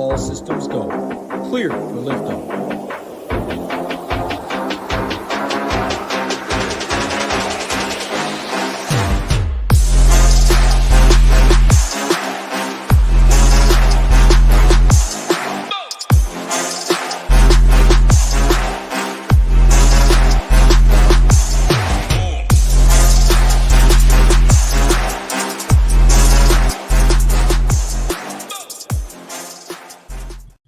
All systems go. Clear for liftoff.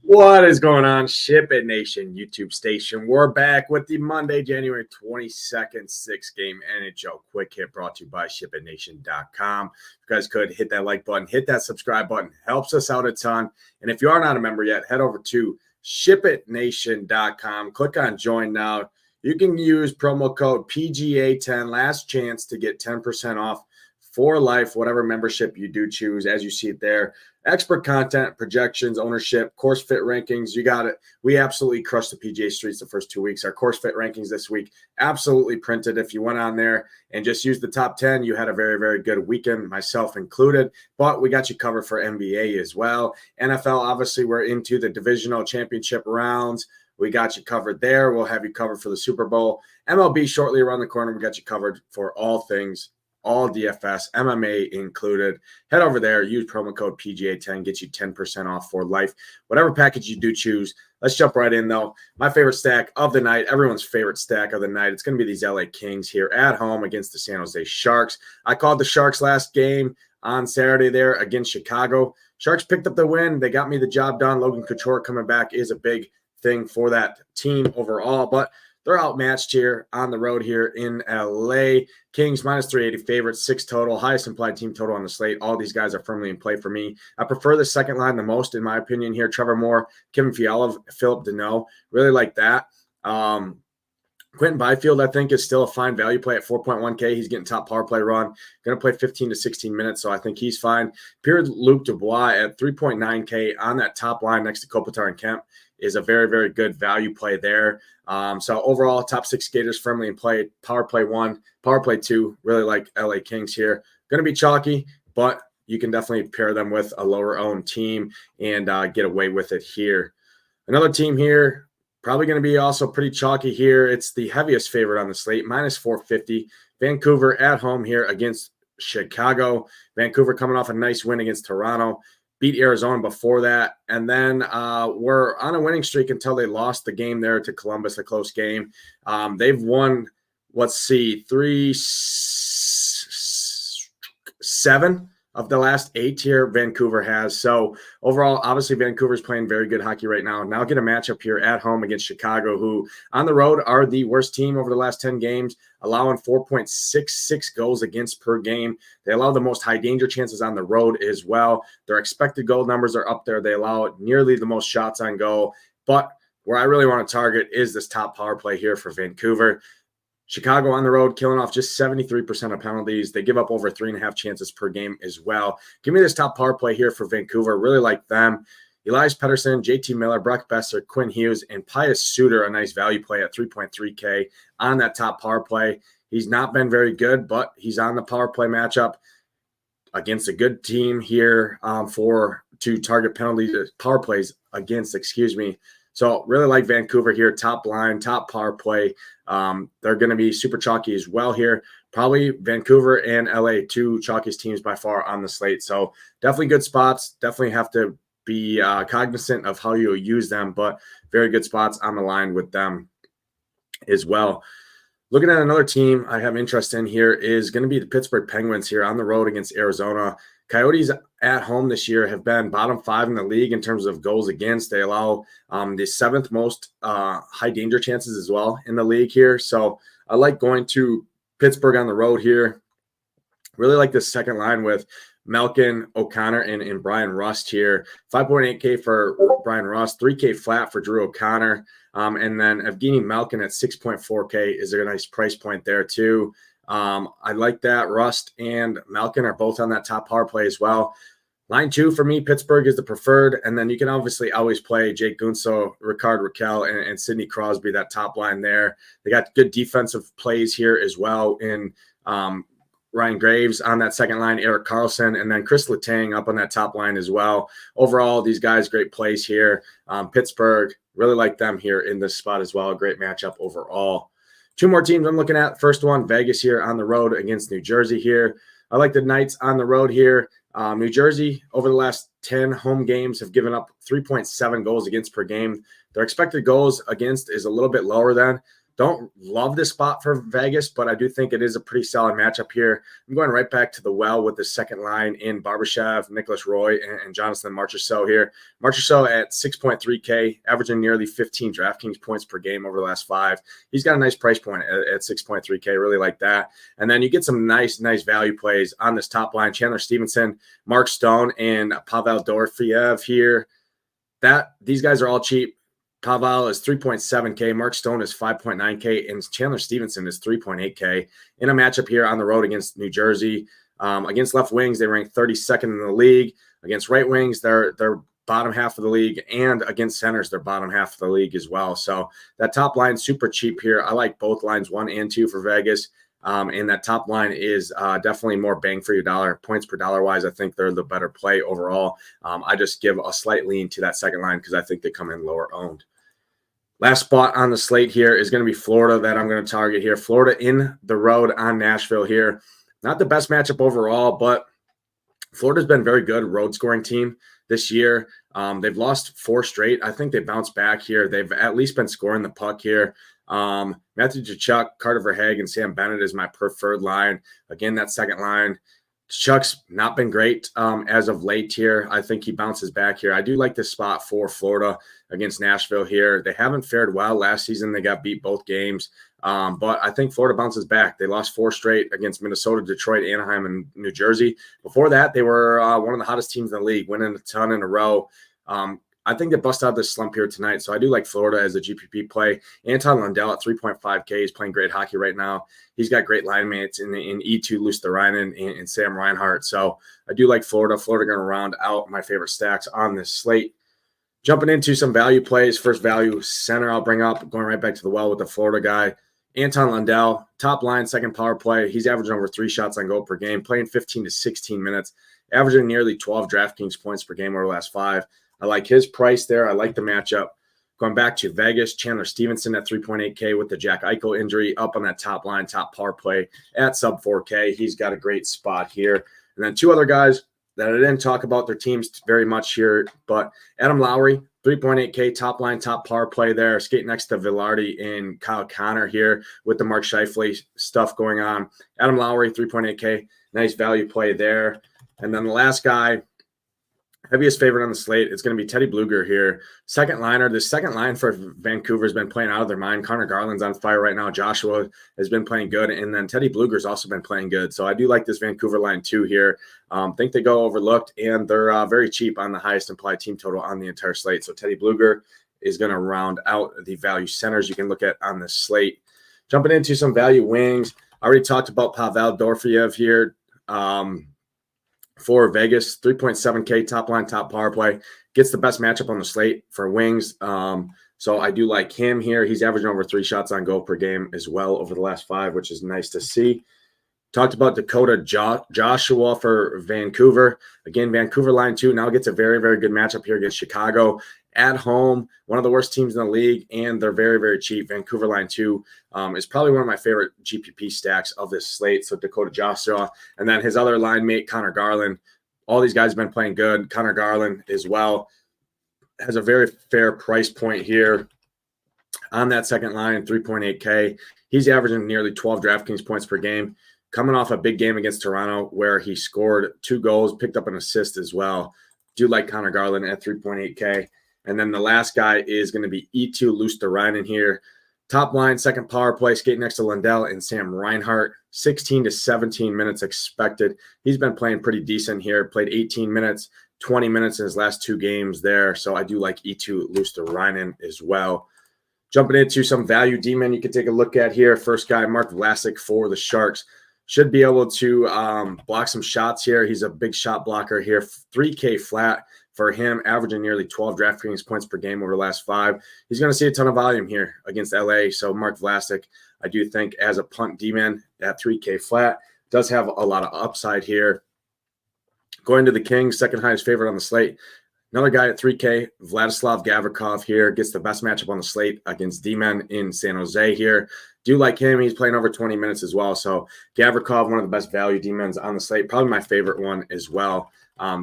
What is going on, SHIPIT Nation YouTube station? We're back with the Monday, January 22nd, 6-game NHL Quick Hit brought to you by ShipItNation.com. If you guys could hit that like button, hit that subscribe button. Helps us out a ton. And if you are not a member yet, head over to ShipItNation.com. Click on Join Now. You can use promo code PGA10, last chance to get 10% off for life, whatever membership you do choose, as you see it there. Expert content, projections, ownership, course fit rankings. You got it. We absolutely crushed the PGA Streets the first 2 weeks. Our course fit rankings this week, absolutely printed. If you went on there and just used the top 10, you had a very, very good weekend, myself included. But we got you covered for NBA as well. NFL, obviously, we're into the divisional championship rounds. We got you covered there. We'll have you covered for the Super Bowl. MLB shortly around the corner. We got you covered for all things, all DFS, MMA included. Head over there, use promo code PGA10, get you 10% off for life. Whatever package you do choose. Let's jump right in, though. My favorite stack of the night, everyone's favorite stack of the night, it's going to be these LA Kings here at home against the San Jose Sharks. I called the Sharks last game on Saturday there against Chicago. Sharks picked up the win. They got me the job done. Logan Couture coming back is a big thing for that team overall, but they're outmatched here on the road here in LA. Kings minus 380 favorites, 6 total, highest implied team total on the slate. All these guys are firmly in play for me. I prefer the second line the most, in my opinion here. Trevor Moore, Kevin Fiala, Philip Deneau. Really like that. Quentin Byfield, I think, is still a fine value play at 4.1K. He's getting top power play run. Going to play 15 to 16 minutes, so I think he's fine. Pierre-Luc Dubois at 3.9K on that top line next to Kopitar and Kemp is a very, very good value play there. So overall, top 6 skaters firmly in play. Power play 1, power play 2. Really like LA Kings here. Going to be chalky, but you can definitely pair them with a lower-owned team and get away with it here. Another team here, probably going to be also pretty chalky here. It's the heaviest favorite on the slate, minus 450. Vancouver at home here against Chicago. Vancouver coming off a nice win against Toronto. Beat Arizona before that, and then were on a winning streak until they lost the game there to Columbus, a close game. They've won, let's see, 7 of the last 8 here Vancouver has. So overall, obviously Vancouver's playing very good hockey right now. Now get a matchup here at home against Chicago, who on the road are the worst team over the last 10 games, allowing 4.66 goals against per game. They allow the most high danger chances on the road as well. Their expected goal numbers are up there. They allow nearly the most shots on goal. But where I really want to target is this top power play here for Vancouver. Chicago on the road, killing off just 73% of penalties. They give up over 3.5 chances per game as well. Give me this top power play here for Vancouver. Really like them. Elias Pettersson, JT Miller, Brock Besser, Quinn Hughes, and Pius Suter, a nice value play at 3.3K on that top power play. He's not been very good, but he's on the power play matchup against a good team here to target penalties, power plays against, So really like Vancouver here, top line, top power play. They're going to be super chalky as well here. Probably Vancouver and LA, 2 chalkiest teams by far on the slate. So definitely good spots. Definitely have to be cognizant of how you use them, but very good spots on the line with them as well. Looking at another team I have interest in here is going to be the Pittsburgh Penguins here on the road against Arizona. Coyotes at home this year have been bottom 5 in the league in terms of goals against. They allow the 7th most high danger chances as well in the league here. So I like going to Pittsburgh on the road here. Really like this second line with Malkin, O'Connor, and Brian Rust here. 5.8K for Brian Rust, 3K flat for Drew O'Connor. And then Evgeny Malkin at 6.4K is a nice price point there too. I like that. Rust and Malkin are both on that top power play as well. Line 2 for me, Pittsburgh is the preferred. And then you can obviously always play Jake Guentzel, Ricard Raquel, and Sidney Crosby, that top line there. They got good defensive plays here as well in Ryan Graves on that second line, Erik Karlsson, and then Chris Letang up on that top line as well. Overall, these guys, great plays here. Pittsburgh, really like them here in this spot as well. A great matchup overall. Two more teams I'm looking at. First one, Vegas here on the road against New Jersey here. I like the Knights on the road here. New Jersey, over the last 10 home games, have given up 3.7 goals against per game. Their expected goals against is a little bit lower than. Don't love this spot for Vegas, but I do think it is a pretty solid matchup here. I'm going right back to the well with the second line in Barbashev, Nicholas Roy, and Jonathan Marchessault here. Marchessault at 6.3K, averaging nearly 15 DraftKings points per game over the last 5. He's got a nice price point at 6.3K. Really like that. And then you get some nice value plays on this top line. Chandler Stevenson, Mark Stone, and Pavel Dorofeyev here. These guys are all cheap. Pavel is 3.7K, Mark Stone is 5.9K, and Chandler Stevenson is 3.8K in a matchup here on the road against New Jersey. Against left wings, they rank 32nd in the league. Against right wings, they're bottom half of the league, and against centers, they're bottom half of the league as well. So that top line super cheap here. I like both lines 1 and 2 for Vegas. And that top line is definitely more bang for your dollar. Points per dollar wise, I think they're the better play overall. I just give a slight lean to that second line because I think they come in lower owned. Last spot on the slate here is going to be Florida that I'm going to target here. Florida in the road on Nashville here. Not the best matchup overall, but Florida's been very good road scoring team this year. They've lost 4 straight. I think they bounced back here. They've at least been scoring the puck here. Matthew Tkachuk, Carter Verhaeghe, and Sam Bennett is my preferred line. Again, that second line. Tkachuk's not been great as of late here. I think he bounces back here. I do like this spot for Florida against Nashville here. They haven't fared well last season. They got beat both games. But I think Florida bounces back. They lost 4 straight against Minnesota, Detroit, Anaheim, and New Jersey. Before that, they were one of the hottest teams in the league, winning a ton in a row. I think they bust out this slump here tonight, so I do like Florida as a GPP play. Anton Lundell at 3.5K is playing great hockey right now. He's got great line mates in E2, Luosterainen, and Sam Reinhart. So I do like Florida. Florida going to round out my favorite stacks on this slate. Jumping into some value plays. First value center I'll bring up, going right back to the well with the Florida guy. Anton Lundell, top line, second power play. He's averaging over 3 shots on goal per game, playing 15 to 16 minutes, averaging nearly 12 DraftKings points per game over the last 5. I like his price there. I like the matchup. Going back to Vegas, Chandler Stevenson at 3.8K with the Jack Eichel injury up on that top line, top power play at sub 4K. He's got a great spot here. And then 2 other guys that I didn't talk about their teams very much here, but Adam Lowry, 3.8K, top line, top power play there, skating next to Vilardi and Kyle Connor here with the Mark Scheifele stuff going on. Adam Lowry, 3.8K, nice value play there. And then the last guy, heaviest favorite on the slate, it's going to be Teddy Bluger here. Second liner. The second line for Vancouver has been playing out of their mind. Connor Garland's on fire right now. Joshua has been playing good. And then Teddy Bluger's also been playing good. So I do like this Vancouver line too here. Think they go overlooked, and they're very cheap on the highest implied team total on the entire slate. So Teddy Bluger is going to round out the value centers you can look at on this slate. Jumping into some value wings. I already talked about Pavel Dorofeyev here. For Vegas, 3.7K, top line, top power play. Gets the best matchup on the slate for wings. So I do like him here. He's averaging over 3 shots on goal per game as well over the last 5, which is nice to see. Talked about Dakota Joshua for Vancouver. Again, Vancouver line 2 now gets a very, very good matchup here against Chicago. At home, one of the worst teams in the league, and they're very, very cheap. Vancouver line 2 is probably one of my favorite GPP stacks of this slate. So Dakota Joshua, and then his other line mate, Connor Garland. All these guys have been playing good. Connor Garland as well has a very fair price point here on that second line, 3.8K. He's averaging nearly 12 DraftKings points per game, coming off a big game against Toronto where he scored 2 goals, picked up an assist as well. Do like Connor Garland at 3.8K. And then the last guy is going to be E2 Luosterainen here. Top line, second power play, skating next to Lundell and Sam Reinhart. 16 to 17 minutes expected. He's been playing pretty decent here. Played 18 minutes, 20 minutes in his last 2 games there. So I do like E2 Luosterainen as well. Jumping into some value D-men you can take a look at here. First guy, Mark Vlasic for the Sharks. Should be able to block some shots here. He's a big shot blocker here. 3K flat for him, averaging nearly 12 DraftKings points per game over the last 5. He's going to see a ton of volume here against LA. So Mark Vlasic, I do think as a punt D-man at 3K flat, Does have a lot of upside here. Going to the Kings, second highest favorite on the slate. Another guy at 3K, Vladislav Gavrikov here, gets the best matchup on the slate against D-Men in San Jose here. Do like him. He's playing over 20 minutes as well. So Gavrikov, one of the best value D-Men's on the slate. Probably my favorite one as well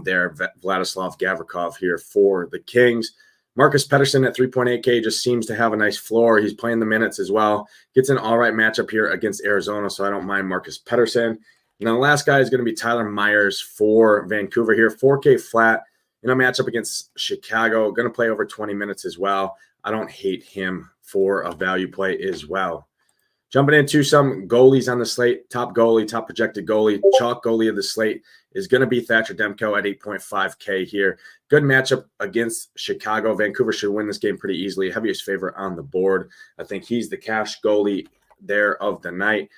there, Vladislav Gavrikov here for the Kings. Marcus Pettersson at 3.8K just seems to have a nice floor. He's playing the minutes as well. Gets an all right matchup here against Arizona, so I don't mind Marcus Pettersson. And then the last guy is going to be Tyler Myers for Vancouver here, 4K flat. In a matchup against Chicago, going to play over 20 minutes as well. I don't hate him for a value play as well. Jumping into some goalies on the slate, top goalie, top projected goalie, chalk goalie of the slate is going to be Thatcher Demko at 8.5K here. Good matchup against Chicago. Vancouver should win this game pretty easily. Heaviest favorite on the board. I think he's the cash goalie there of the night.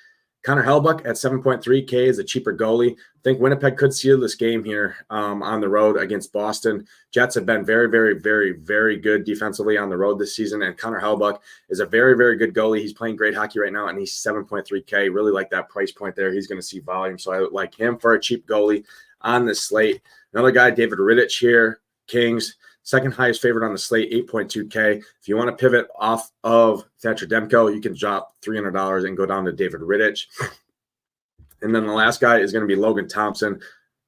Connor Hellebuyck at 7.3K is a cheaper goalie. I think Winnipeg could seal this game here on the road against Boston. Jets have been very, very, very, very good defensively on the road this season, and Connor Hellebuyck is a very, very good goalie. He's playing great hockey right now, and he's 7.3K. Really like that price point there. He's going to see volume, so I like him for a cheap goalie on the slate. Another guy, David Rittich here, Kings. Second highest favorite on the slate, 8.2K. If you want to pivot off of Thatcher Demko, you can drop $300 and go down to David Rittich. And then the last guy is going to be Logan Thompson,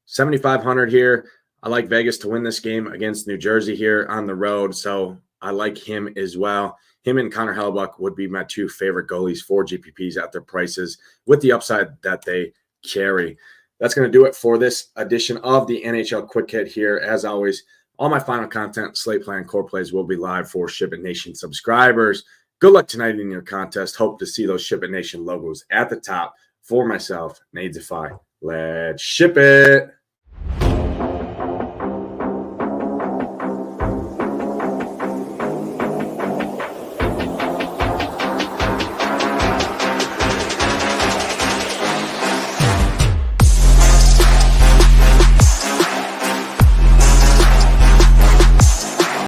7,500 here. I like Vegas to win this game against New Jersey here on the road, so I like him as well. Him and Connor Hellebuyck would be my two favorite goalies for GPPs at their prices with the upside that they carry. That's going to do it for this edition of the NHL Quick Hit here. As always, all my final content, slate plan, core plays will be live for SHIPIT Nation subscribers. Good luck tonight in your contest. Hope to see those SHIPIT Nation logos at the top for myself, Nadesify. Let's ship it.